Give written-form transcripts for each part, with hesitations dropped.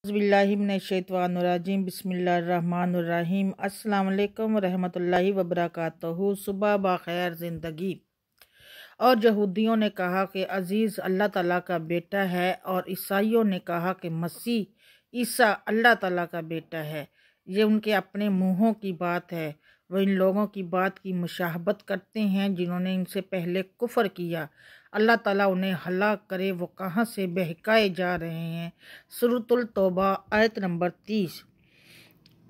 बिस्मिल्लाहिमिनश्शैतानिर्रजीम बिस्मिल्लाहिर्रहमानिर्रहीम। अस्सलाम वालेकुम रहमतुल्लाहि व बरकातहू। सुबह बखैर ज़िंदगी। और यहूदियों ने कहा कि अज़ीज़ अल्लाह ताला का बेटा है, और ईसाइयों ने कहा कि मसीह ईसा अल्लाह ताला का बेटा है। ये उनके अपने मुँहों की बात है। वो इन लोगों की बात की मुशाहबत करते हैं जिन्होंने इनसे पहले कुफ्र किया। अल्लाह ताला उन्हें हलाक करे। वो कहाँ से बहकाए जा रहे हैं। सूरतुल तौबा आयत नंबर 30।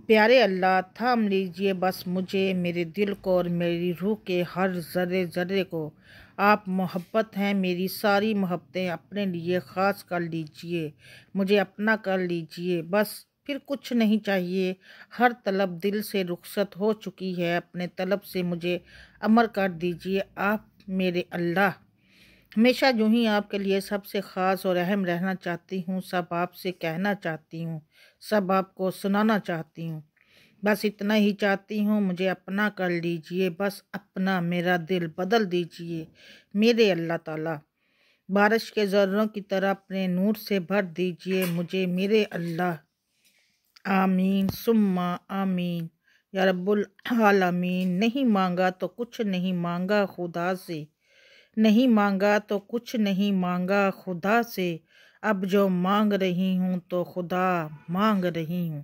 प्यारे अल्लाह, थाम लीजिए बस मुझे, मेरे दिल को और मेरी रूह के हर ज़र्रे ज़र्रे को। आप मोहब्बत हैं, मेरी सारी मोहब्बतें अपने लिए ख़ास कर लीजिए, मुझे अपना कर लीजिए, बस फिर कुछ नहीं चाहिए। हर तलब दिल से रुखसत हो चुकी है, अपने तलब से मुझे अमर कर दीजिए आप मेरे अल्लाह। हमेशा यूं ही आपके लिए सबसे ख़ास और अहम रहना चाहती हूँ, सब आपसे कहना चाहती हूँ, सब आपको सुनाना चाहती हूँ। बस इतना ही चाहती हूँ, मुझे अपना कर लीजिए, बस अपना मेरा दिल बदल दीजिए मेरे अल्लाह ताला। बारिश के ज़र्रों की तरह अपने नूर से भर दीजिए मुझे मेरे अल्लाह। आमीन सुम्मा आमीन या रब्बुल आलमीन। नहीं मांगा तो कुछ नहीं मांगा खुदा से, नहीं मांगा तो कुछ नहीं मांगा खुदा से। अब जो मांग रही हूँ तो खुदा मांग रही हूँ।